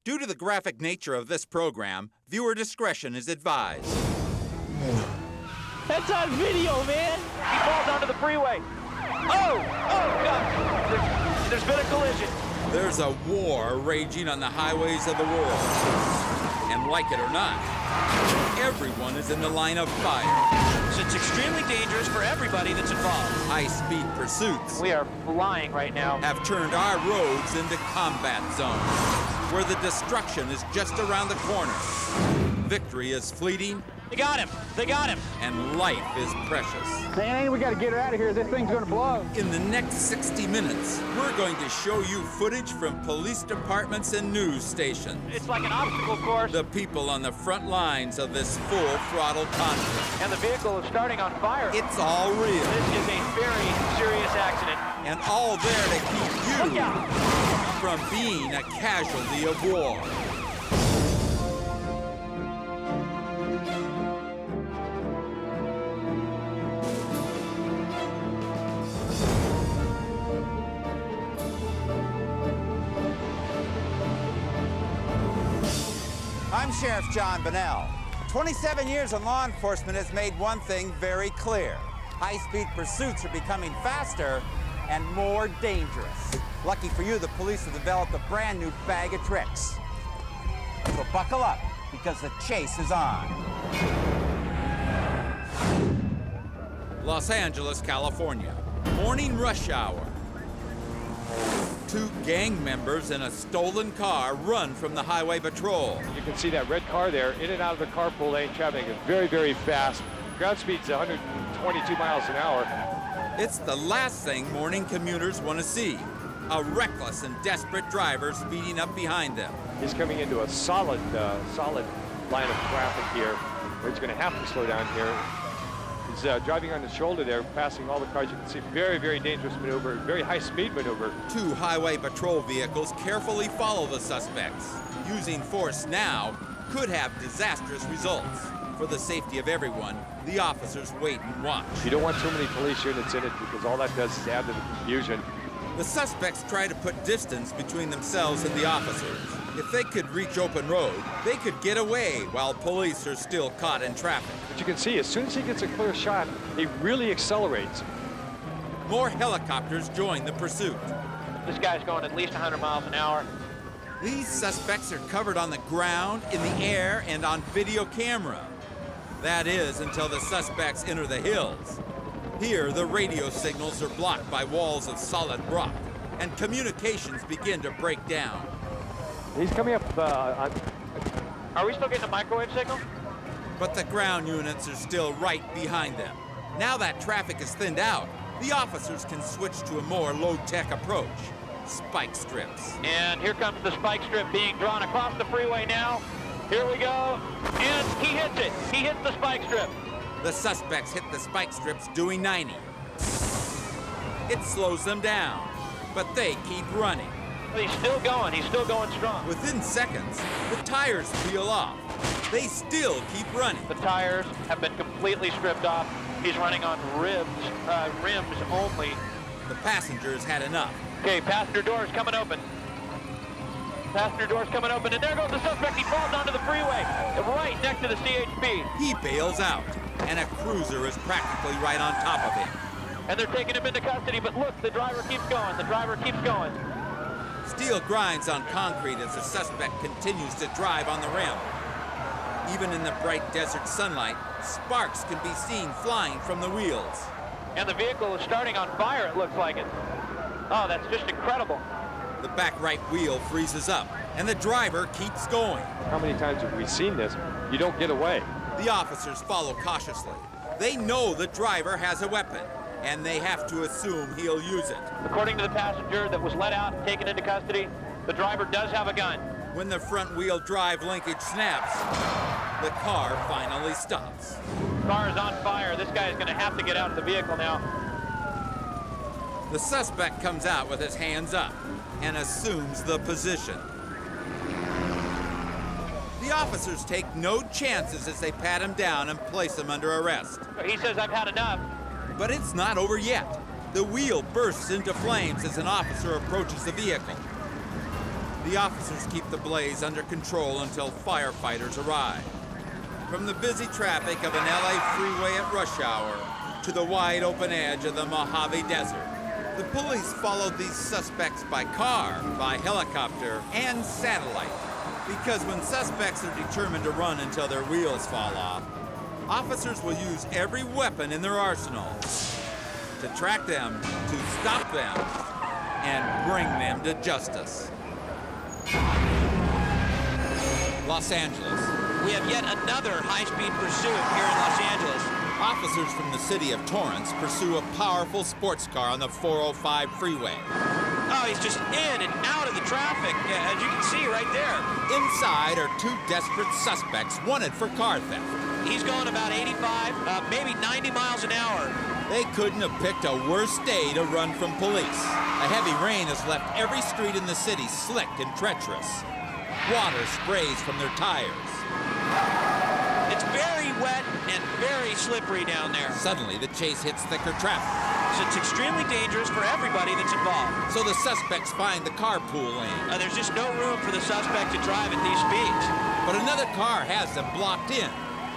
Due to the graphic nature of this program, viewer discretion is advised. That's on video, man! He falls onto the freeway. Oh God! There's been a collision. There's a war raging on the highways of the world. And like it or not, everyone is in the line of fire. So it's extremely dangerous for everybody that's involved. High-speed pursuits We are flying right now. have turned our roads into combat zones, where the destruction is just around the corner. Victory is fleeting, They got him! They got him! and life is precious. Man, we gotta get her out of here. This thing's gonna blow. In the next 60 minutes, we're going to show you footage from police departments and news stations. It's like an obstacle course, The people on the front lines of this full-throttle conflict. and the vehicle is starting on fire. It's all real, This is a very serious accident. and all there to keep Look you out! from being a casualty of war. I'm Sheriff John Bonnell. 27 years in law enforcement has made one thing very clear. High-speed pursuits are becoming faster and more dangerous. Lucky for you, the police have developed a brand new bag of tricks. So buckle up, because the chase is on. Los Angeles, California. Morning rush hour. Two gang members in a stolen car run from the highway patrol. You can see that red car there, in and out of the carpool lane. Traffic is very, very fast. Ground speed's 122 miles an hour. It's the last thing morning commuters want to see. A reckless and desperate driver speeding up behind them. He's coming into a solid line of traffic here, where he's going to have to slow down here. He's driving on the shoulder there, passing all the cars. You can see very, very dangerous maneuver, very high-speed maneuver. Two highway patrol vehicles carefully follow the suspects. Using force now could have disastrous results. For the safety of everyone, the officers wait and watch. You don't want too many police units in it, because all that does is add to the confusion. The suspects try to put distance between themselves and the officers. If they could reach open road, they could get away while police are still caught in traffic. But you can see, as soon as he gets a clear shot, he really accelerates. More helicopters join the pursuit. This guy's going at least 100 miles an hour. These suspects are covered on the ground, in the air, and on video camera. That is, until the suspects enter the hills. Here, the radio signals are blocked by walls of solid rock, and communications begin to break down. He's coming up on... Are we still getting a microwave signal? But the ground units are still right behind them. Now that traffic is thinned out, the officers can switch to a more low-tech approach. Spike strips. And here comes the spike strip being drawn across the freeway now. Here we go, and he hits it. He hits the spike strip. The suspects hit the spike strips doing 90. It slows them down, but they keep running. He's still going strong. Within seconds, the tires peel off. They still keep running. The tires have been completely stripped off. He's running on rims only. The passengers had enough. Okay, passenger door's coming open. Passenger door's coming open, and there goes the suspect. He falls onto the freeway, right next to the CHP. He bails out, and a cruiser is practically right on top of him. And they're taking him into custody, but look, the driver keeps going. The driver keeps going. Steel grinds on concrete as the suspect continues to drive on the rim. Even in the bright desert sunlight, sparks can be seen flying from the wheels. And the vehicle is starting on fire, it looks like it. Oh, that's just incredible. The back right wheel freezes up, and the driver keeps going. How many times have we seen this? You don't get away. The officers follow cautiously. They know the driver has a weapon, and they have to assume he'll use it. According to the passenger that was let out and taken into custody, the driver does have a gun. When the front-wheel drive linkage snaps, the car finally stops. The car is on fire. This guy is going to have to get out of the vehicle now. The suspect comes out with his hands up and assumes the position. The officers take no chances as they pat him down and place him under arrest. He says, "I've had enough." But it's not over yet. The wheel bursts into flames as an officer approaches the vehicle. The officers keep the blaze under control until firefighters arrive. From the busy traffic of an LA freeway at rush hour to the wide open edge of the Mojave Desert, the police followed these suspects by car, by helicopter, and satellite. Because when suspects are determined to run until their wheels fall off, officers will use every weapon in their arsenal to track them, to stop them, and bring them to justice. Los Angeles. We have yet another high-speed pursuit here in Los Angeles. Officers from the city of Torrance pursue a powerful sports car on the 405 freeway. Oh, he's just in and out of the traffic, as you can see right there. Inside are two desperate suspects wanted for car theft. He's going about 85, maybe 90 miles an hour. They couldn't have picked a worse day to run from police. A heavy rain has left every street in the city slick and treacherous. Water sprays from their tires. It's very wet and very slippery down there. Suddenly, the chase hits thicker traffic. So it's extremely dangerous for everybody that's involved. So the suspects find the carpool lane. There's just no room for the suspect to drive at these speeds. But another car has them blocked in.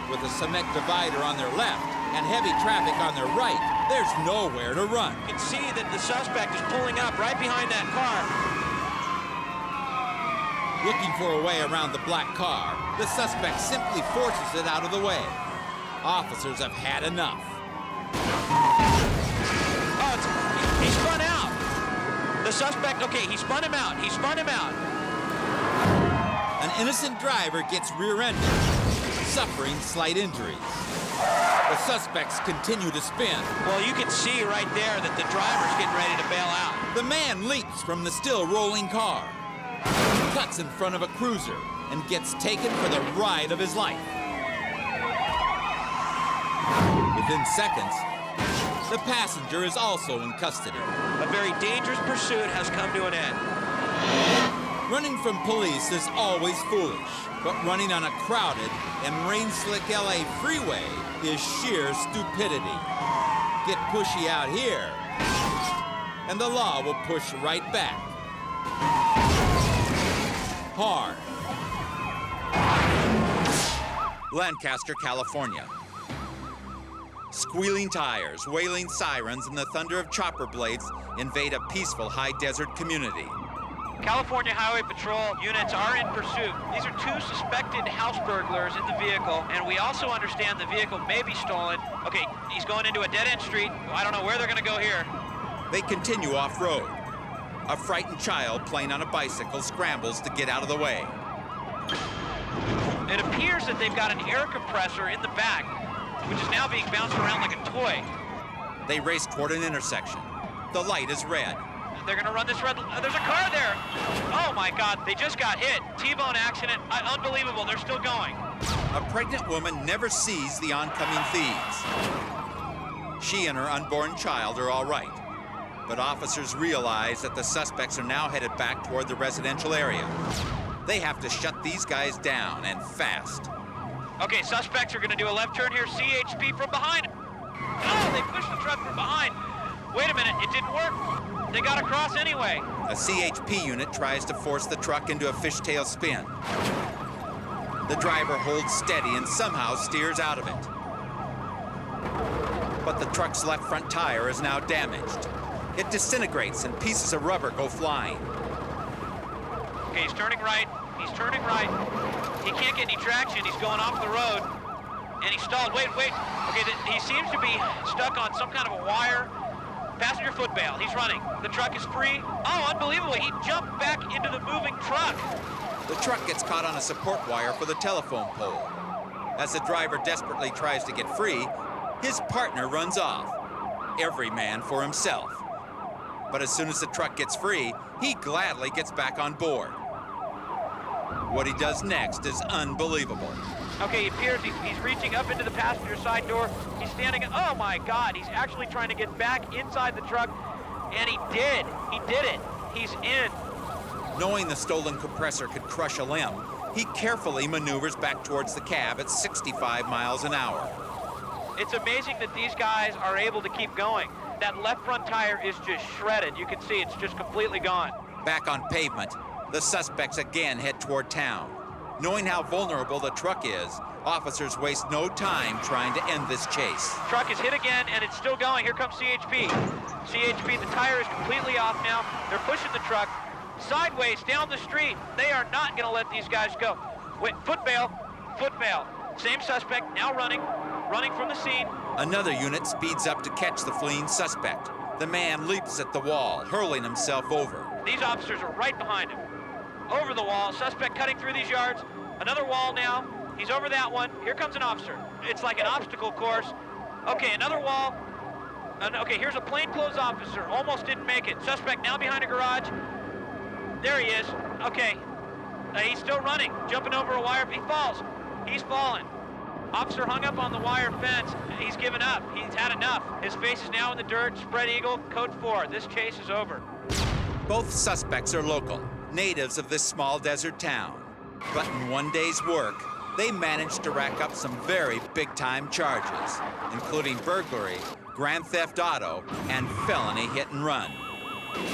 With a cement divider on their left and heavy traffic on their right, there's nowhere to run. You can see that the suspect is pulling up right behind that car. Looking for a way around the black car, the suspect simply forces it out of the way. Officers have had enough. Oh, he spun out. The suspect, okay, he spun him out. He spun him out. An innocent driver gets rear-ended, suffering slight injuries. The suspects continue to spin. Well, you can see right there that the driver's getting ready to bail out. The man leaps from the still rolling car, cuts in front of a cruiser, and gets taken for the ride of his life. Within seconds, the passenger is also in custody. A very dangerous pursuit has come to an end. Running from police is always foolish, but running on a crowded and rain-slick LA freeway is sheer stupidity. Get pushy out here, and the law will push right back. Hard. Lancaster, California. Squealing tires, wailing sirens, and the thunder of chopper blades invade a peaceful high desert community. California Highway Patrol units are in pursuit. These are two suspected house burglars in the vehicle, and we also understand the vehicle may be stolen. Okay, he's going into a dead-end street. I don't know where they're going to go here. They continue off-road. A frightened child playing on a bicycle scrambles to get out of the way. It appears that they've got an air compressor in the back, which is now being bounced around like a toy. They race toward an intersection. The light is red. They're going to run this red... there's a car there! Oh, my God, they just got hit. T-bone accident. Unbelievable, they're still going. A pregnant woman never sees the oncoming thieves. She and her unborn child are all right. But officers realize that the suspects are now headed back toward the residential area. They have to shut these guys down, and fast. Okay, suspects are going to do a left turn here. CHP from behind. Oh, they pushed the truck from behind. Wait a minute, it didn't work. They got across anyway. A CHP unit tries to force the truck into a fishtail spin. The driver holds steady and somehow steers out of it. But the truck's left front tire is now damaged. It disintegrates and pieces of rubber go flying. Okay, he's turning right. He's turning right. He can't get any traction. He's going off the road. And he stalled. Wait. Okay, he seems to be stuck on some kind of a wire. Passenger foot bail. He's running. The truck is free. Oh, unbelievable. He jumped back into the moving truck. The truck gets caught on a support wire for the telephone pole. As the driver desperately tries to get free, his partner runs off. Every man for himself. But as soon as the truck gets free, he gladly gets back on board. What he does next is unbelievable. Okay, it appears he's reaching up into the passenger side door. He's standing, oh my God, he's actually trying to get back inside the truck. And he did it. He's in. Knowing the stolen compressor could crush a limb, he carefully maneuvers back towards the cab at 65 miles an hour. It's amazing that these guys are able to keep going. That left front tire is just shredded. You can see it's just completely gone. Back on pavement, The suspects again head toward town. Knowing how vulnerable the truck is, officers waste no time trying to end this chase. Truck is hit again, and it's still going. Here comes CHP. CHP, the tire is completely off now. They're pushing the truck sideways down the street. They are not going to let these guys go. Wait, foot bail. Same suspect, now running from the scene. Another unit speeds up to catch the fleeing suspect. The man leaps at the wall, hurling himself over. These officers are right behind him. Over the wall, suspect cutting through these yards. Another wall now. He's over that one. Here comes an officer. It's like an obstacle course. Okay, another wall. Okay, here's a plainclothes officer. Almost didn't make it. Suspect now behind a garage. There he is. Okay. He's still running, jumping over a wire. He falls. He's fallen. Officer hung up on the wire fence. He's given up. He's had enough. His face is now in the dirt. Spread eagle, code 4. This chase is over. Both suspects are local, natives of this small desert town. But in one day's work, they managed to rack up some very big-time charges, including burglary, grand theft auto, and felony hit and run.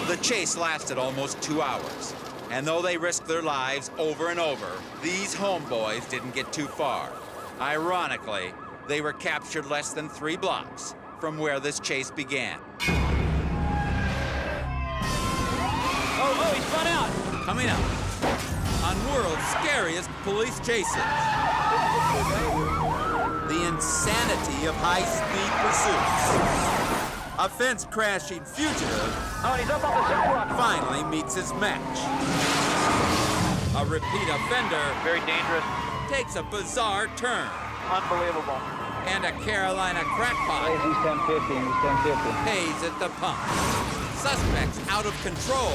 The chase lasted almost 2 hours, and though they risked their lives over and over, these homeboys didn't get too far. Ironically, they were captured less than 3 blocks from where this chase began. Oh, he's spun out. Coming up on World's Scariest Police Chases. The insanity of high-speed pursuits. A fence-crashing fugitive Oh, and he's up on the zip block. finally meets his match. A repeat offender Very dangerous. takes a bizarre turn. Unbelievable. And a Carolina crackpot He's 1050, he's 1050. pays at the pump. Suspects out of control,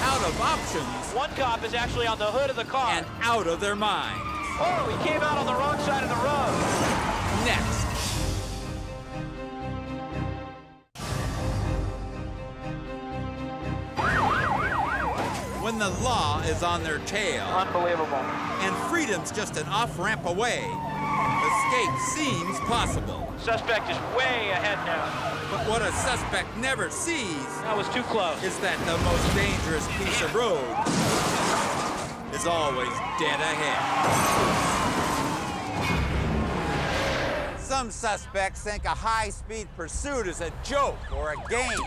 out of options, One cop is actually on the hood of the car. and out of their minds. Oh, he came out on the wrong side of the road. Next. When the law is on their tail Unbelievable. and freedom's just an off-ramp away, escape seems possible. Suspect is way ahead now. But what a suspect never sees That was too close. is that the most dangerous piece of road is always dead ahead. Some suspects think a high-speed pursuit is a joke or a game.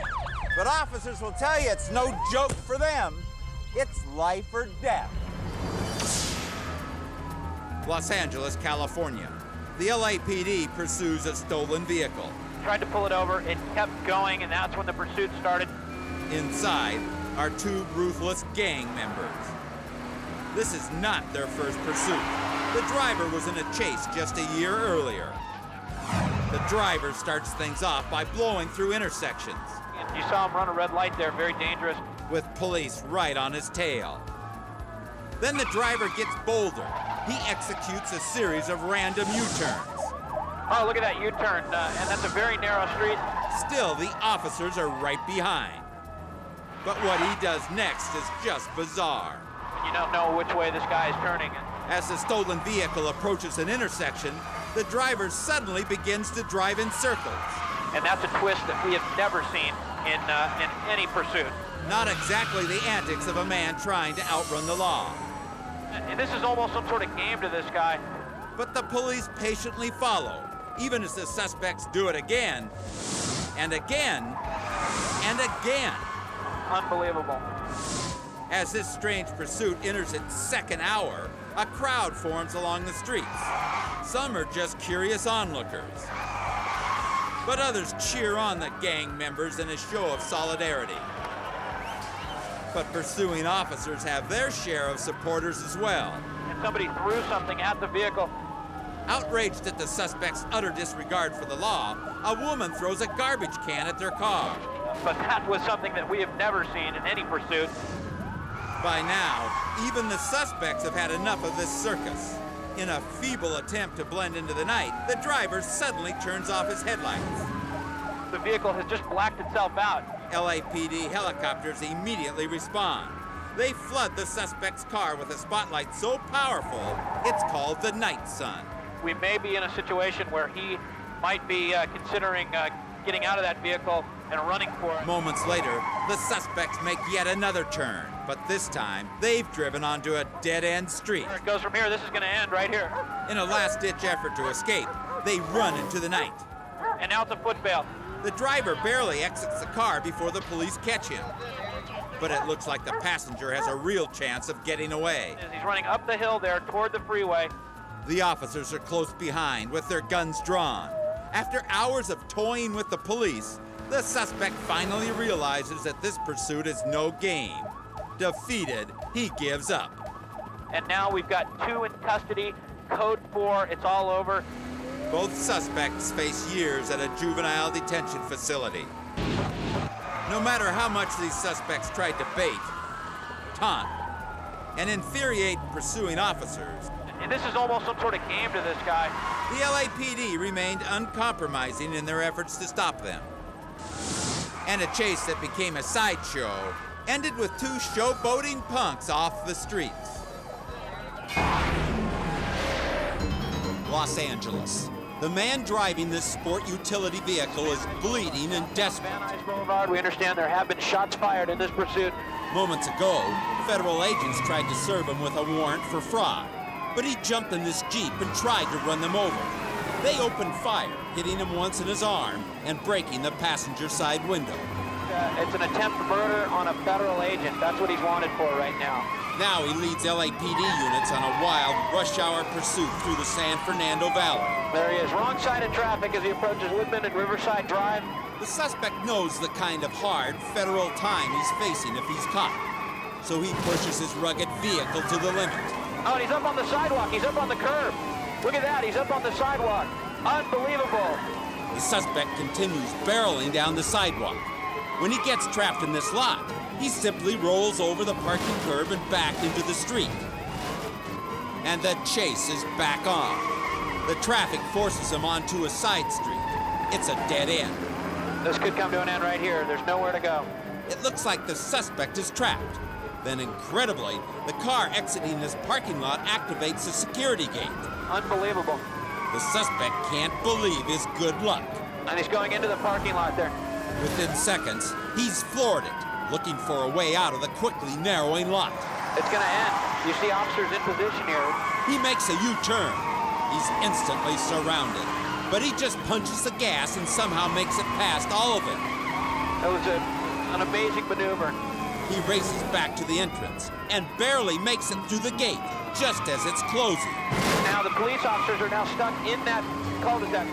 But officers will tell you it's no joke for them. It's life or death. Los Angeles, California. The LAPD pursues a stolen vehicle. Tried to pull it over. It kept going, and that's when the pursuit started. Inside are 2 ruthless gang members. This is not their first pursuit. The driver was in a chase just a year earlier. The driver starts things off by blowing through intersections, You saw him run a red light there. Very dangerous. with police right on his tail. Then the driver gets bolder. He executes a series of random U-turns. Oh, look at that U-turn, and that's a very narrow street. Still, the officers are right behind. But what he does next is just bizarre. You don't know which way this guy is turning. As the stolen vehicle approaches an intersection, the driver suddenly begins to drive in circles. And that's a twist that we have never seen in any pursuit. Not exactly the antics of a man trying to outrun the law. And this is almost some sort of game to this guy. But the police patiently follow, even as the suspects do it again, and again, and again. Unbelievable. As this strange pursuit enters its second hour, a crowd forms along the streets. Some are just curious onlookers, but others cheer on the gang members in a show of solidarity. But pursuing officers have their share of supporters as well. And somebody threw something at the vehicle. Outraged at the suspect's utter disregard for the law, a woman throws a garbage can at their car. But that was something that we have never seen in any pursuit. By now, even the suspects have had enough of this circus. In a feeble attempt to blend into the night, the driver suddenly turns off his headlights. The vehicle has just blacked itself out. LAPD helicopters immediately respond. They flood the suspect's car with a spotlight so powerful, it's called the night sun. We may be in a situation where he might be considering getting out of that vehicle and running for it. Moments later, the suspects make yet another turn, but this time, they've driven onto a dead-end street. Where it goes from here, this is going to end right here. In a last-ditch effort to escape, they run into the night. And now it's a foot bail. The driver barely exits the car before the police catch him. But it looks like the passenger has a real chance of getting away. He's running up the hill there toward the freeway. The officers are close behind with their guns drawn. After hours of toying with the police, the suspect finally realizes that this pursuit is no game. Defeated, he gives up. And now we've got 2 in custody, code 4, it's all over. Both suspects face years at a juvenile detention facility. No matter how much these suspects tried to bait, taunt, and infuriate pursuing officers, And this is almost some sort of game to this guy. the LAPD remained uncompromising in their efforts to stop them. And a chase that became a sideshow ended with 2 showboating punks off the streets. Los Angeles. The man driving this sport utility vehicle is bleeding and desperate. Van Nuys Boulevard, we understand there have been shots fired in this pursuit. Moments ago, federal agents tried to serve him with a warrant for fraud, but he jumped in this Jeep and tried to run them over. They opened fire, hitting him once in his arm and breaking the passenger side window. It's an attempt murder on a federal agent. That's what he's wanted for right now. Now he leads LAPD units on a wild rush hour pursuit through the San Fernando Valley. There he is, wrong side of traffic as he approaches Woodman and Riverside Drive. The suspect knows the kind of hard federal time he's facing if he's caught, so he pushes his rugged vehicle to the limit. Oh, and he's up on the sidewalk. He's up on the curb. Look at that. He's up on the sidewalk. Unbelievable. The suspect continues barreling down the sidewalk. When he gets trapped in this lot, he simply rolls over the parking curb and back into the street. And the chase is back on. The traffic forces him onto a side street. It's a dead end. This could come to an end right here. There's nowhere to go. It looks like the suspect is trapped. Then, incredibly, the car exiting this parking lot activates a security gate. Unbelievable. The suspect can't believe his good luck. And he's going into the parking lot there. Within seconds, he's floored it, looking for a way out of the quickly narrowing lot. It's going to end. You see officers in position here. He makes a U-turn. He's instantly surrounded, but he just punches the gas and somehow makes it past all of it. That was an amazing maneuver. He races back to the entrance and barely makes it through the gate, just as it's closing. Now the police officers are now stuck in that cul-de-sac.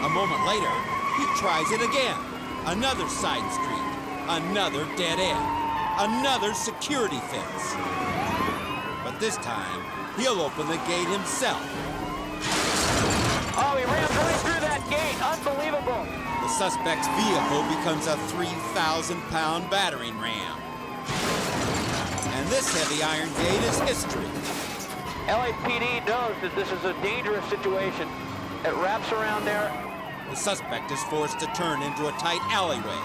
A moment later, he tries it again. Another side street, another dead end, another security fence. But this time, he'll open the gate himself. Oh, he rams right through that gate. Unbelievable. The suspect's vehicle becomes a 3,000-pound battering ram. And this heavy iron gate is history. LAPD knows that this is a dangerous situation. It wraps around there. The suspect is forced to turn into a tight alleyway.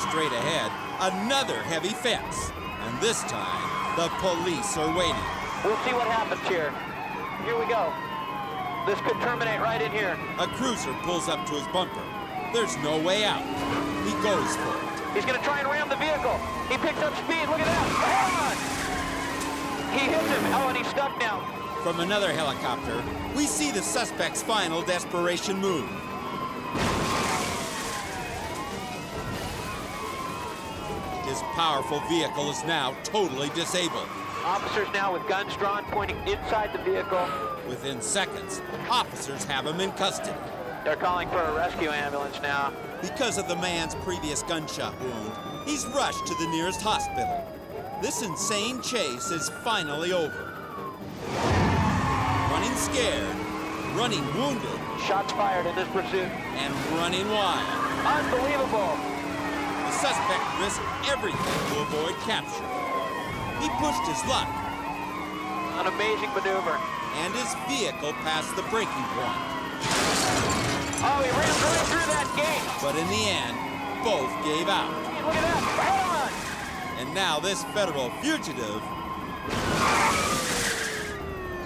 Straight ahead, another heavy fence. And this time, the police are waiting. We'll see what happens here. Here we go. This could terminate right in here. A cruiser pulls up to his bumper. There's no way out. He goes for it. He's going to try and ram the vehicle. He picks up speed. Look at that. Hold on. He hits him. Oh, and he's stuck now. From another helicopter, we see the suspect's final desperation move. His powerful vehicle is now totally disabled. Officers now with guns drawn pointing inside the vehicle. Within seconds, officers have him in custody. They're calling for a rescue ambulance now. Because of the man's previous gunshot wound, he's rushed to the nearest hospital. This insane chase is finally over. Running scared, running wounded, Shots fired in this pursuit. and running wild. Unbelievable. The suspect risked everything to avoid capture. He pushed his luck, An amazing maneuver. and his vehicle passed the breaking point. Oh, he ran right through that gate. But in the end, both gave out. Look at that. Hold on. And now this federal fugitive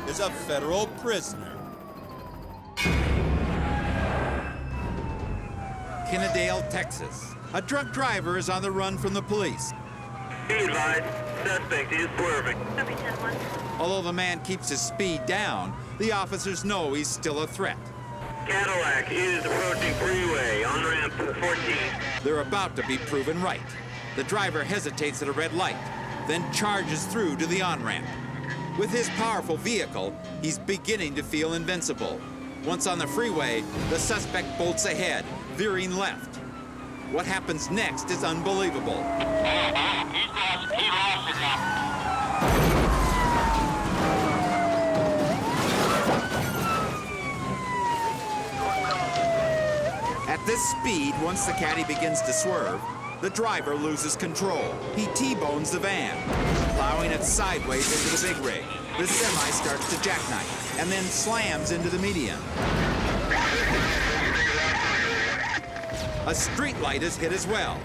is a federal prisoner. Kennedale, Texas. A drunk driver is on the run from the police. Be advised, suspect is swerving. Although the man keeps his speed down, the officers know he's still a threat. Cadillac is approaching freeway on ramp 14. They're about to be proven right. The driver hesitates at a red light, then charges through to the on-ramp. With his powerful vehicle, he's beginning to feel invincible. Once on the freeway, the suspect bolts ahead, veering left. What happens next is unbelievable. He lost it now. At this speed, once the caddy begins to swerve, the driver loses control. He T-bones the van, plowing it sideways into the big rig. The semi starts to jackknife and then slams into the median. A street light is hit as well,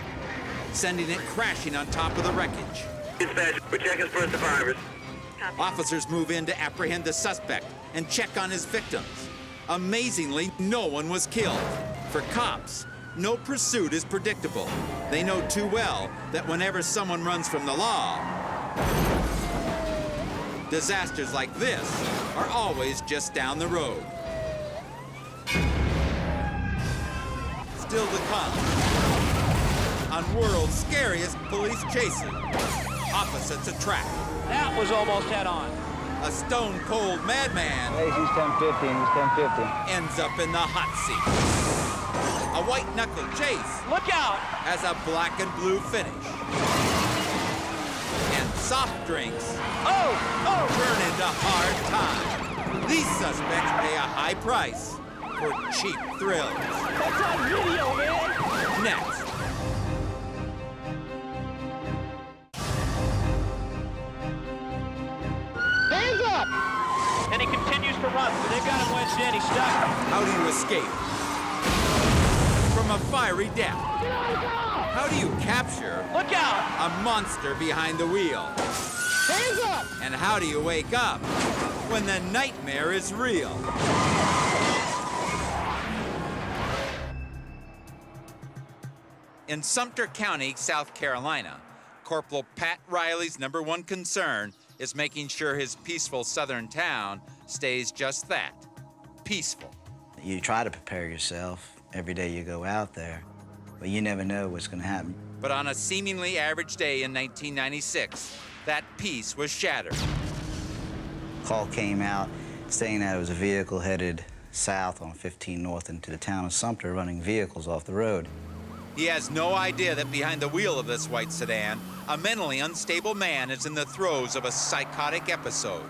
sending it crashing on top of the wreckage. Dispatch, we're checking for survivors. Officers move in to apprehend the suspect and check on his victims. Amazingly, no one was killed. For cops, no pursuit is predictable. They know too well that whenever someone runs from the law, disasters like this are always just down the road. Still to come, on world's scariest police chases, opposites attract. That was almost head-on. A stone-cold madman Hey, he's 1050, he's 1050. ends up in the hot seat. A white-knuckle chase Look out! has a black and blue finish. And soft drinks Oh! turn into hard time. These suspects pay a high price for cheap thrills. That's on video, man! Next. Hands up! And he continues to run. They've got him wedged in. He's stuck. How do you escape from a fiery death? How do you capture Look out! a monster behind the wheel? Hands up! And how do you wake up when the nightmare is real? In Sumter County, South Carolina, Corporal Pat Riley's #1 concern is making sure his peaceful southern town stays just that, peaceful. You try to prepare yourself every day you go out there, but you never know what's going to happen. But on a seemingly average day in 1996, that peace was shattered. Call came out saying that it was a vehicle headed south on 15 North into the town of Sumter running vehicles off the road. He has no idea that behind the wheel of this white sedan, a mentally unstable man is in the throes of a psychotic episode.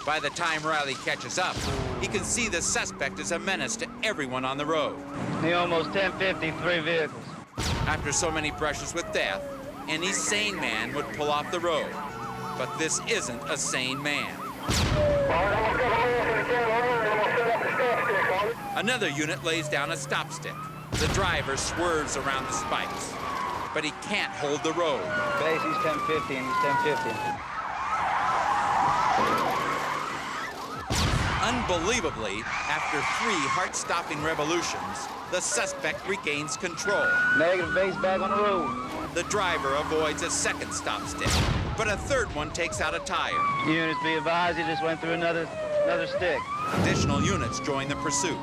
By the time Riley catches up, he can see the suspect is a menace to everyone on the road. He almost 1050, 3 vehicles. After so many brushes with death, any sane man would pull off the road. But this isn't a sane man. Another unit lays down a stop stick. The driver swerves around the spikes, but he can't hold the road. Base, he's 1050, and he's 1050. Unbelievably, after 3 heart-stopping revolutions, the suspect regains control. Negative, base back on the road. The driver avoids a second stop stick, but a third one takes out a tire. Units be advised, he just went through another stick. Additional units join the pursuit.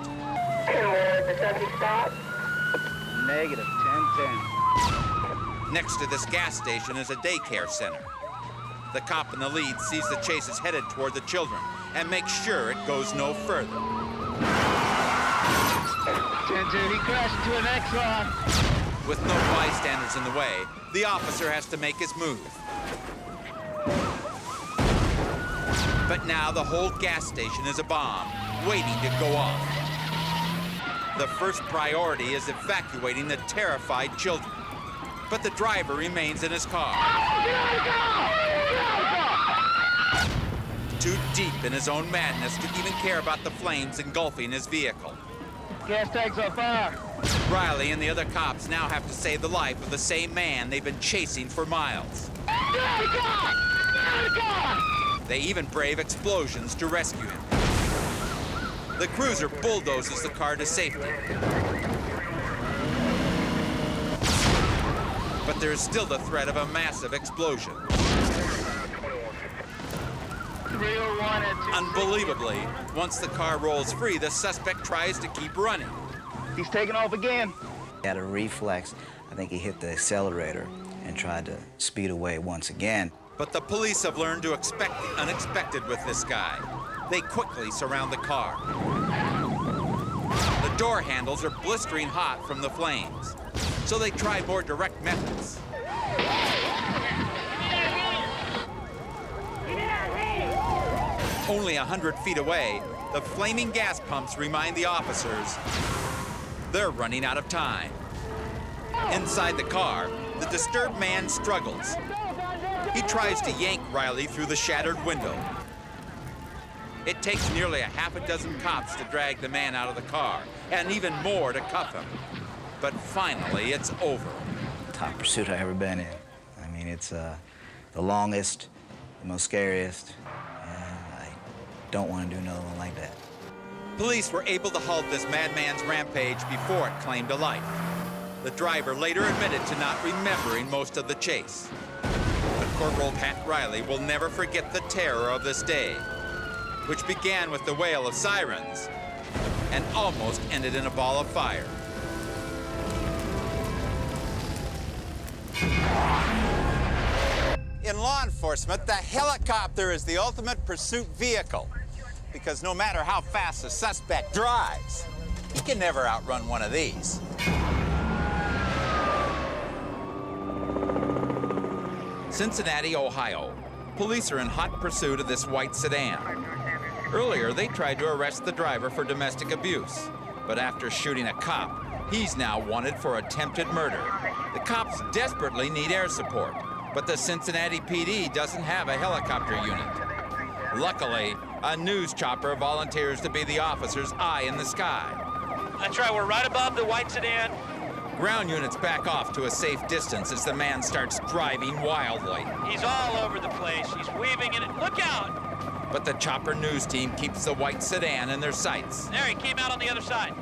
Negative, 1010. Next to this gas station is a daycare center. The cop in the lead sees the chase is headed toward the children and makes sure it goes no further. 10-2, he crashed into an Exxon. With no bystanders in the way, the officer has to make his move. But now the whole gas station is a bomb, waiting to go off. The first priority is evacuating the terrified children. But the driver remains in his car. Too deep in his own madness to even care about the flames engulfing his vehicle. Gas tank's on fire. Riley and the other cops now have to save the life of the same man they've been chasing for miles. They even brave explosions to rescue him. The cruiser bulldozes the car to safety. But there is still the threat of a massive explosion. Unbelievably, once the car rolls free, the suspect tries to keep running. He's taking off again. He had a reflex. I think he hit the accelerator and tried to speed away once again. But the police have learned to expect the unexpected with this guy. They quickly surround the car. The door handles are blistering hot from the flames, so they try more direct methods. Only 100 feet away, the flaming gas pumps remind the officers they're running out of time. Inside the car, the disturbed man struggles. He tries to yank Riley through the shattered window. It takes nearly a half a dozen cops to drag the man out of the car, and even more to cuff him. But finally, it's over. Top pursuit I've ever been in. I mean, it's the longest, the most scariest, and I don't want to do another one like that. Police were able to halt this madman's rampage before it claimed a life. The driver later admitted to not remembering most of the chase. But Corporal Pat Riley will never forget the terror of this day, which began with the wail of sirens and almost ended in a ball of fire. In law enforcement, the helicopter is the ultimate pursuit vehicle, because no matter how fast the suspect drives, he can never outrun one of these. Cincinnati, Ohio. Police are in hot pursuit of this white sedan. Earlier, they tried to arrest the driver for domestic abuse, but after shooting a cop, he's now wanted for attempted murder. The cops desperately need air support, but the Cincinnati PD doesn't have a helicopter unit. Luckily, a news chopper volunteers to be the officer's eye in the sky. That's right, we're right above the white sedan. Ground units back off to a safe distance as the man starts driving wildly. He's all over the place. He's weaving in it. Look out! But the chopper news team keeps the white sedan in their sights. There, he came out on the other side.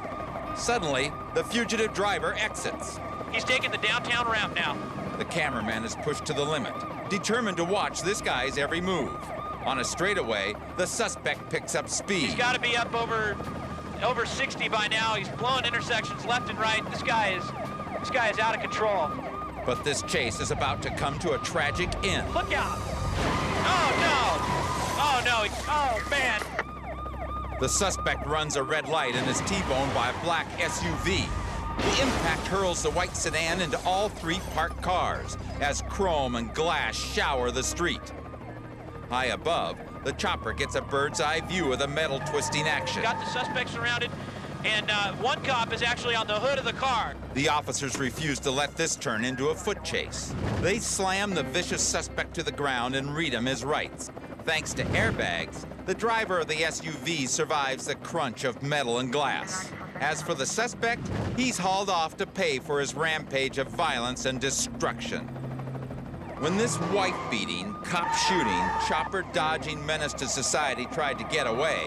Suddenly, the fugitive driver exits. He's taking the downtown ramp now. The cameraman is pushed to the limit, determined to watch this guy's every move. On a straightaway, the suspect picks up speed. He's got to be up over 60 by now. He's blowing intersections left and right. This guy is out of control. But this chase is about to come to a tragic end. Look out! Oh no! Oh no! Oh man! The suspect runs a red light and is T-boned by a black SUV. The impact hurls the white sedan into all three parked cars as chrome and glass shower the street. High above, the chopper gets a bird's eye view of the metal twisting action. Got the suspect surrounded, and one cop is actually on the hood of the car. The officers refuse to let this turn into a foot chase. They slam the vicious suspect to the ground and read him his rights. Thanks to airbags, the driver of the SUV survives the crunch of metal and glass. As for the suspect, he's hauled off to pay for his rampage of violence and destruction. When this wife-beating, cop-shooting, chopper-dodging menace to society tried to get away,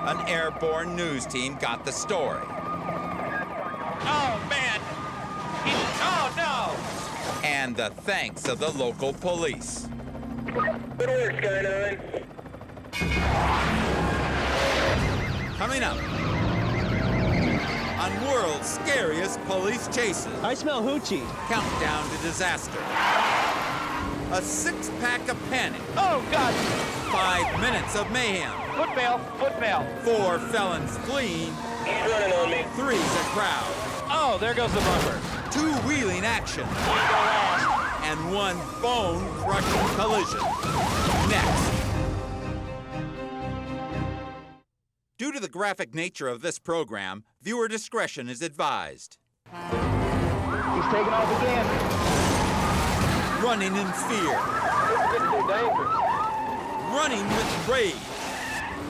an airborne news team got the story. Oh, man! Oh, no! And the thanks of the local police. Good work, Skyline. Coming up on World's Scariest Police Chases. I smell hoochie. Countdown to disaster. A six-pack of panic. Oh, God! 5 minutes of mayhem. Footmail, footmail. 4 felons fleeing. He's running on me. 3's a crowd. Oh, there goes the bumper. 2 wheeling action. And 1 bone-crushing collision. Next. Due to the graphic nature of this program, viewer discretion is advised. He's taking off again. Running in fear. Running with rage.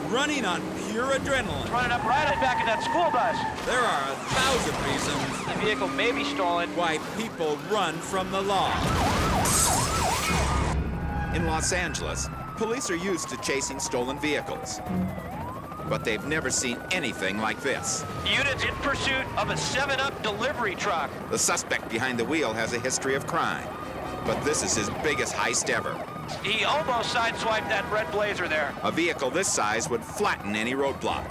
Running on pure adrenaline. Running up right at the back of that school bus. There are 1,000 reasons The vehicle may be stolen. why people run from the law. In Los Angeles, police are used to chasing stolen vehicles. but they've never seen anything like this. Units in pursuit of a 7-Up delivery truck. The suspect behind the wheel has a history of crime, but this is his biggest heist ever. He almost sideswiped that red Blazer there. A vehicle this size would flatten any roadblock,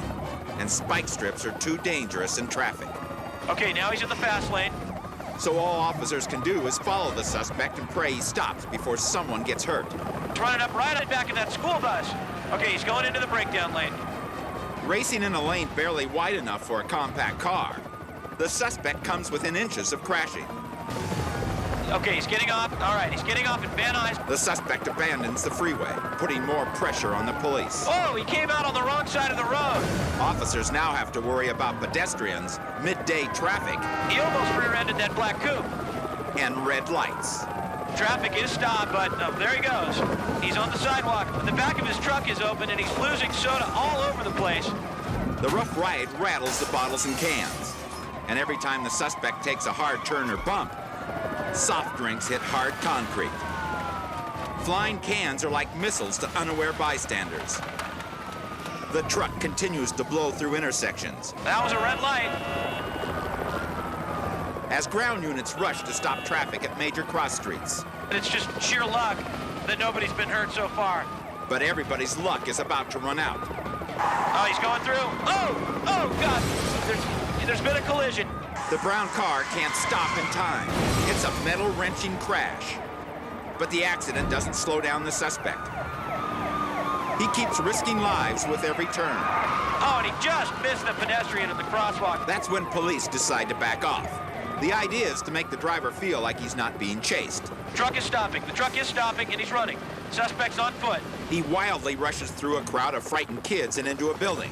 and spike strips are too dangerous in traffic. Okay, now he's in the fast lane. So all officers can do is follow the suspect and pray he stops before someone gets hurt. He's running up right at back of that school bus. Okay, he's going into the breakdown lane. Racing in a lane barely wide enough for a compact car, the suspect comes within inches of crashing. Okay, he's getting off. All right, he's getting off in Van Nuys. The suspect abandons the freeway, putting more pressure on the police. Oh, he came out on the wrong side of the road. Officers now have to worry about pedestrians, midday traffic, He almost rear-ended that black coupe. and red lights. Traffic is stopped, but there he goes. He's on the sidewalk. The back of his truck is open, and he's losing soda all over the place. The rough ride rattles the bottles and cans. And every time the suspect takes a hard turn or bump, soft drinks hit hard concrete. Flying cans are like missiles to unaware bystanders. The truck continues to blow through intersections. That was a red light. As ground units rush to stop traffic at major cross streets. And it's just sheer luck that nobody's been hurt so far. But everybody's luck is about to run out. Oh, he's going through. Oh, God. There's been a collision. The brown car can't stop in time. It's a metal-wrenching crash. But the accident doesn't slow down the suspect. He keeps risking lives with every turn. Oh, and he just missed the pedestrian in the crosswalk. That's when police decide to back off. The idea is to make the driver feel like he's not being chased. The truck is stopping, and he's running. Suspect's on foot. He wildly rushes through a crowd of frightened kids and into a building.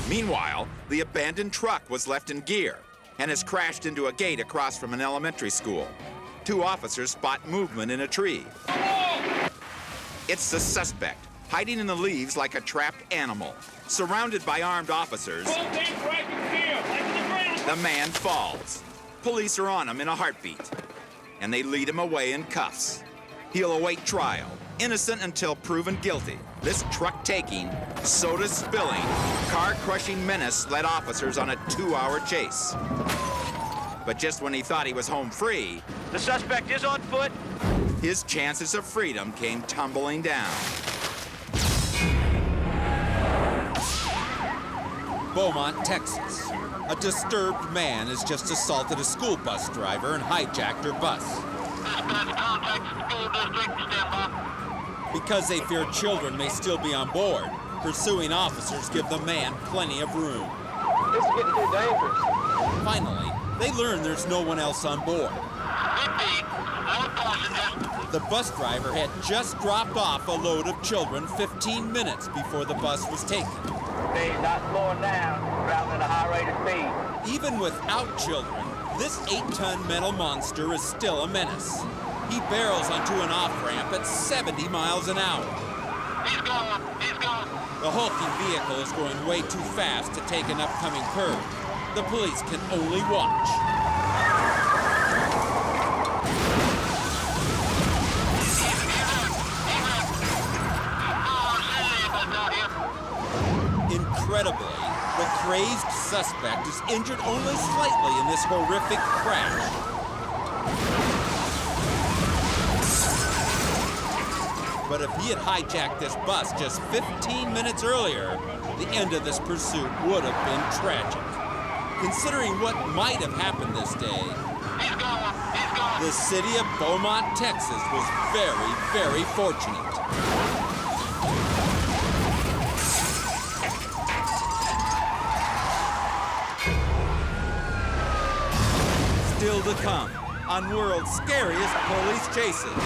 Meanwhile, the abandoned truck was left in gear and has crashed into a gate across from an elementary school. Two officers spot movement in a tree. It's the suspect, hiding in the leaves like a trapped animal. Surrounded by armed officers, the man falls. Police are on him in a heartbeat, and they lead him away in cuffs. He'll await trial, innocent until proven guilty. This truck-taking, soda-spilling, car-crushing menace led officers on a 2-hour chase. But just when he thought he was home free, The suspect is on foot. his chances of freedom came tumbling down. Beaumont, Texas. A disturbed man has just assaulted a school bus driver and hijacked her bus. Because they fear children may still be on board, pursuing officers give the man plenty of room. This is getting too dangerous. Finally, they learn there's no one else on board. The bus driver had just dropped off a load of children 15 minutes before the bus was taken. He's not slowing down, traveling at a high rate of speed. Even without children, this 8-ton metal monster is still a menace. He barrels onto an off-ramp at 70 miles an hour. He's going. The hulking vehicle is going way too fast to take an upcoming curve. The police can only watch. Incredibly, the crazed suspect is injured only slightly in this horrific crash. But if he had hijacked this bus just 15 minutes earlier, the end of this pursuit would have been tragic. Considering what might have happened this day, the city of Beaumont, Texas was very, very fortunate. Still to come on World's Scariest Police Chases.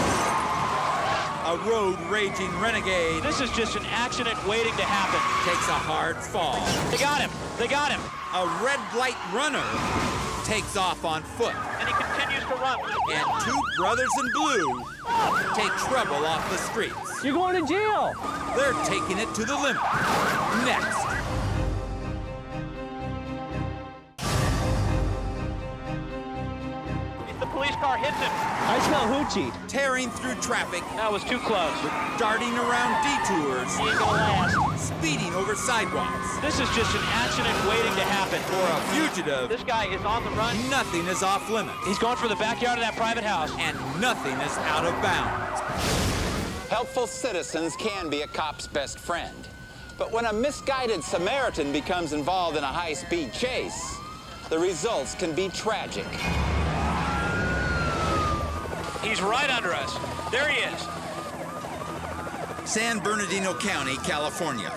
A road-raging renegade This is just an accident waiting to happen. takes a hard fall. They got him. They got him. A red light runner takes off on foot. And he continues to run. And two brothers in blue take trouble off the streets. You're going to jail. They're taking it to the limit. Next. The police car hits him. I smell hoochie. tearing through traffic, That was too close. darting around detours, He ain't gonna last. speeding over sidewalks. This is just an accident waiting to happen. For a fugitive, This guy is on the run. nothing is off limits, He's going for the backyard of that private house. and nothing is out of bounds. Helpful citizens can be a cop's best friend. But when a misguided Samaritan becomes involved in a high-speed chase, the results can be tragic. He's right under us. There he is. San Bernardino County, California.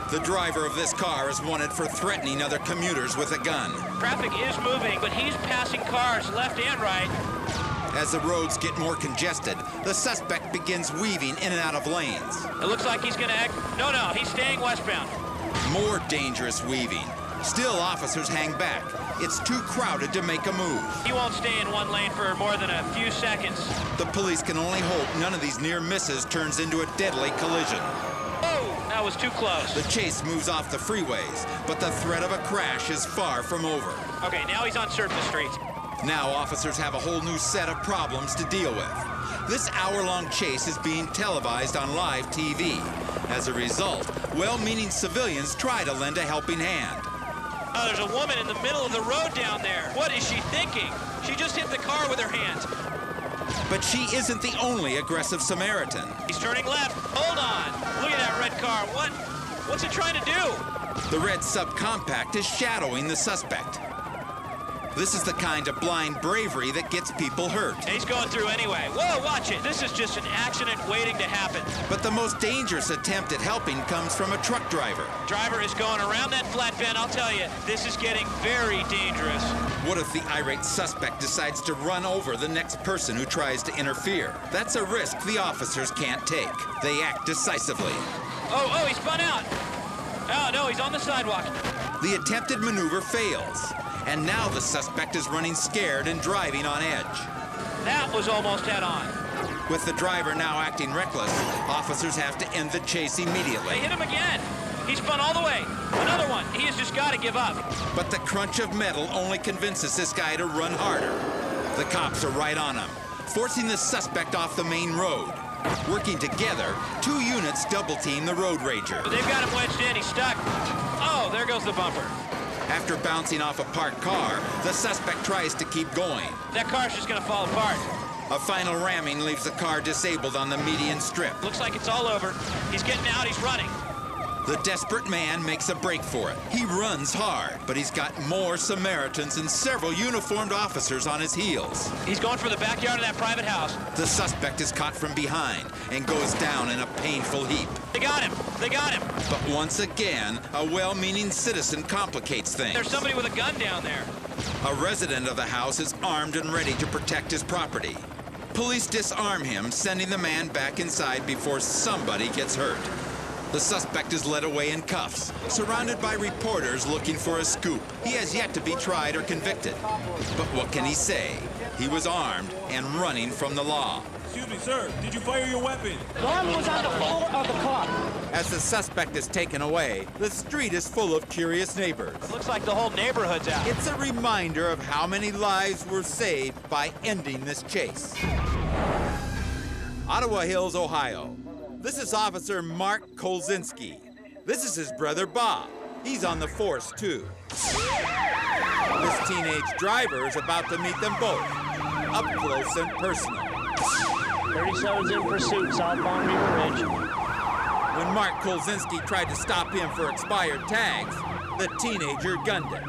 The driver of this car is wanted for threatening other commuters with a gun. Traffic is moving, but he's passing cars left and right. As the roads get more congested, the suspect begins weaving in and out of lanes. It looks like he's gonna act. No, he's staying westbound. More dangerous weaving. Still, officers hang back. It's too crowded to make a move. He won't stay in one lane for more than a few seconds. The police can only hope none of these near misses turns into a deadly collision. Oh, that was too close. The chase moves off the freeways, but the threat of a crash is far from over. Okay, now he's on surface streets. Now officers have a whole new set of problems to deal with. This hour-long chase is being televised on live TV. As a result, well-meaning civilians try to lend a helping hand. Oh, there's a woman in the middle of the road down there. What is she thinking? She just hit the car with her hands. But she isn't the only aggressive Samaritan. He's turning left. Hold on. Look at that red car. What's it trying to do? The red subcompact is shadowing the suspect. This is the kind of blind bravery that gets people hurt. He's going through anyway. Whoa, watch it. This is just an accident waiting to happen. But the most dangerous attempt at helping comes from a truck driver. Driver is going around that flatbed. I'll tell you, this is getting very dangerous. What if the irate suspect decides to run over the next person who tries to interfere? That's a risk the officers can't take. They act decisively. Oh, he spun out. Oh, no, he's on the sidewalk. The attempted maneuver fails, and now the suspect is running scared and driving on edge. That was almost head on. With the driver now acting reckless, officers have to end the chase immediately. They hit him again. He spun all the way. Another one. He has just got to give up. But the crunch of metal only convinces this guy to run harder. The cops are right on him, forcing the suspect off the main road. Working together, 2 units double-team the road rager. They've got him wedged in. He's stuck. Oh, there goes the bumper. After bouncing off a parked car, the suspect tries to keep going. That car's just going to fall apart. A final ramming leaves the car disabled on the median strip. Looks like it's all over. He's getting out. He's running. The desperate man makes a break for it. He runs hard, but he's got more Samaritans and several uniformed officers on his heels. He's going for the backyard of that private house. The suspect is caught from behind and goes down in a painful heap. They got him. They got him. But once again, a well-meaning citizen complicates things. There's somebody with a gun down there. A resident of the house is armed and ready to protect his property. Police disarm him, sending the man back inside before somebody gets hurt. The suspect is led away in cuffs, surrounded by reporters looking for a scoop. He has yet to be tried or convicted. But what can he say? He was armed and running from the law. Excuse me, sir. Did you fire your weapon? Gun was on the floor of the car. As the suspect is taken away, the street is full of curious neighbors. Looks like the whole neighborhood's out. It's a reminder of how many lives were saved by ending this chase. Ottawa Hills, Ohio. This is Officer Mark Kolzinski. This is his brother Bob. He's on the force too. This teenage driver is about to meet them both, up close and personal. 37's in pursuit, southbound River Ridge. When Mark Kolzinski tried to stop him for expired tags, the teenager gunned it.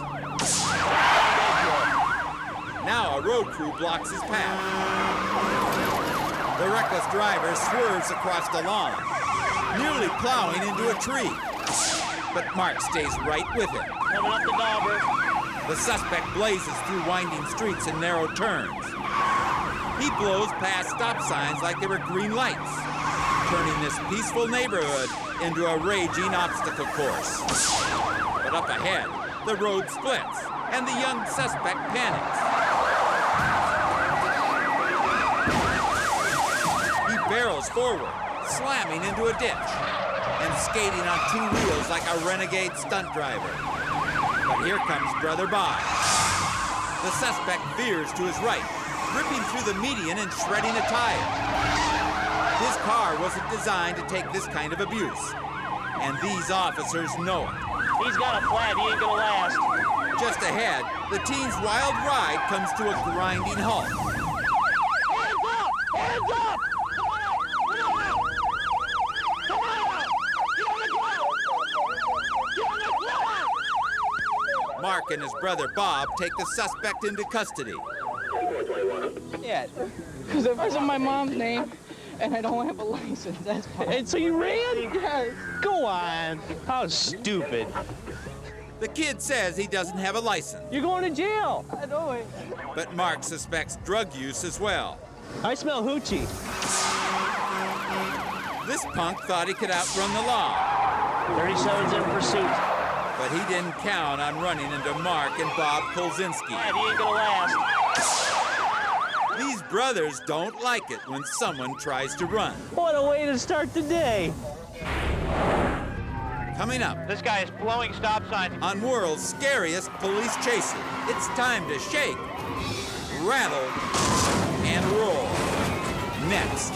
Now a road crew blocks his path. The reckless driver swerves across the lawn, nearly plowing into a tree. But Mark stays right with him. Coming up the Dauber. The suspect blazes through winding streets and narrow turns. He blows past stop signs like they were green lights, turning this peaceful neighborhood into a raging obstacle course. But up ahead, the road splits, and the young suspect panics. Barrels forward, slamming into a ditch, and skating on 2 wheels like a renegade stunt driver. But here comes Brother Bob. The suspect veers to his right, ripping through the median and shredding a tire. His car wasn't designed to take this kind of abuse, and these officers know it. He's got a flat. He ain't gonna last. Just ahead, the teen's wild ride comes to a grinding halt. Hands up! Hands up! Come on out! Come on out! Get on the ground! Get on the ground! Mark and his brother Bob take the suspect into custody. Yeah, because it wasn't my mom's name, and I don't have a license. That's fine. And so you ran? Yes. Go on. How stupid. The kid says he doesn't have a license, You're going to jail. I know it. but Mark suspects drug use as well. I smell hoochie. This punk thought he could outrun the law, 37's in pursuit. but he didn't count on running into Mark and Bob Kolzinski. And he ain't gonna last. These brothers don't like it when someone tries to run. What a way to start the day. Coming up This guy is blowing stop signs. on world's scariest police chases, it's time to shake, rattle, and roll. Next.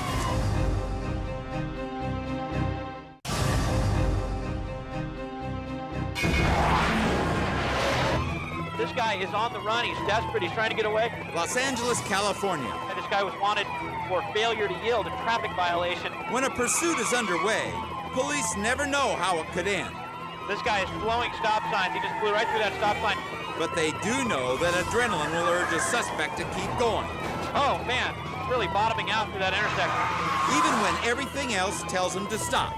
This guy is on the run. He's desperate. He's trying to get away. Los Angeles, California. And this guy was wanted for failure to yield, a traffic violation. When a pursuit is underway, police never know how it could end. This guy is blowing stop signs. He just blew right through that stop sign. But they do know that adrenaline will urge a suspect to keep going, Oh, man. He's really bottoming out through that intersection. even when everything else tells him to stop.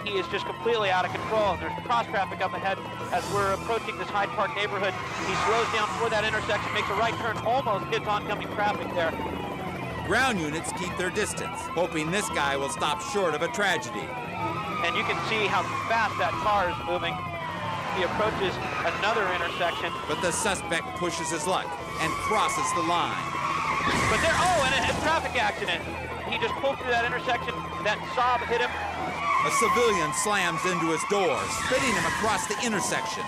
He is just completely out of control. There's cross traffic up ahead as we're approaching this Hyde Park neighborhood. He slows down for that intersection, makes a right turn, almost hits oncoming traffic there. Ground units keep their distance, hoping this guy will stop short of a tragedy. And you can see how fast that car is moving. He approaches another intersection. But the suspect pushes his luck and crosses the line. But there, oh, and a traffic accident. He just pulled through that intersection. That Saab hit him. A civilian slams into his door, spitting him across the intersection.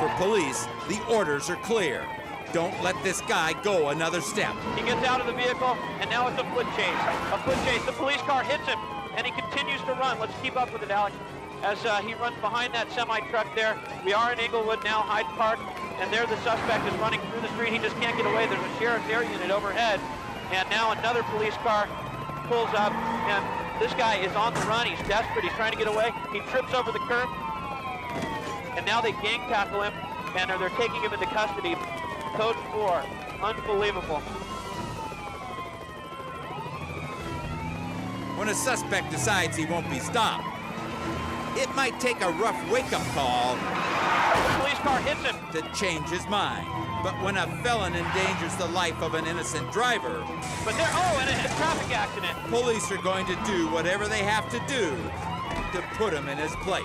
For police, the orders are clear. Don't let this guy go another step. He gets out of the vehicle, and now it's a foot chase. A foot chase. The police car hits him, and he continues to run. Let's keep up with it, Alex. As he runs behind that semi-truck there. We are in Inglewood now, Hyde Park, and there the suspect is running through the street. He just can't get away. There's a sheriff's air unit overhead, and now another police car pulls up, and this guy is on the run. He's desperate. He's trying to get away. He trips over the curb, and now they gang tackle him, and they're taking him into custody. Code 4. Unbelievable. When a suspect decides he won't be stopped, it might take a rough wake-up call The police car hits him. to change his mind. But when a felon endangers the life of an innocent driver, But there, oh, and a traffic accident. police are going to do whatever they have to do to put him in his place.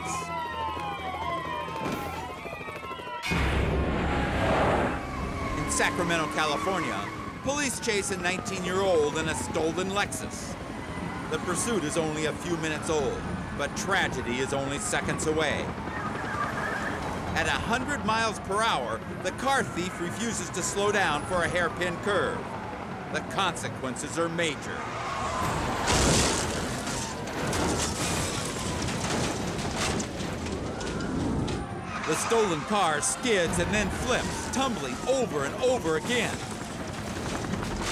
In Sacramento, California, police chase a 19-year-old in a stolen Lexus. The pursuit is only a few minutes old, but tragedy is only seconds away. At 100 miles per hour, the car thief refuses to slow down for a hairpin curve. The consequences are major. The stolen car skids and then flips, tumbling over and over again.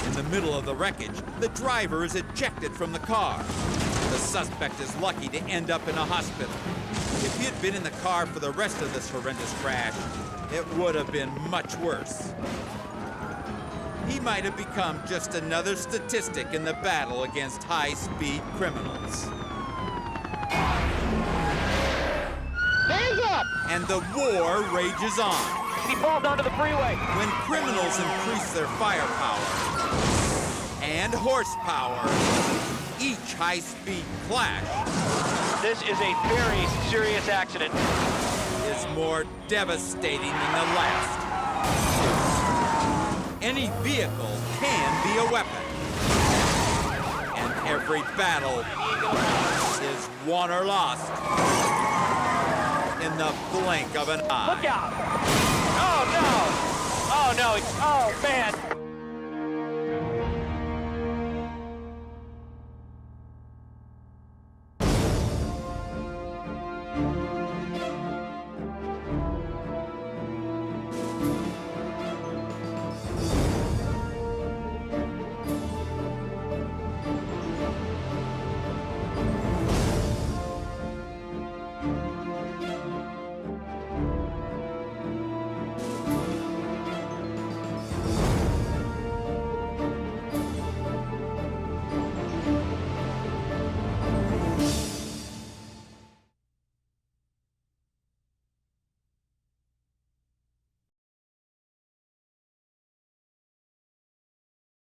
In the middle of the wreckage, the driver is ejected from the car. The suspect is lucky to end up in a hospital. If he had been in the car for the rest of this horrendous crash, it would have been much worse. He might have become just another statistic in the battle against high-speed criminals. Hands up! And the war rages on. He falls onto the freeway. When criminals increase their firepower and horsepower, each high-speed clash This is a very serious accident. is more devastating than the last. Any vehicle can be a weapon. And every battle is won or lost in the blink of an eye. Look out! Oh no! Oh Oh no, oh man.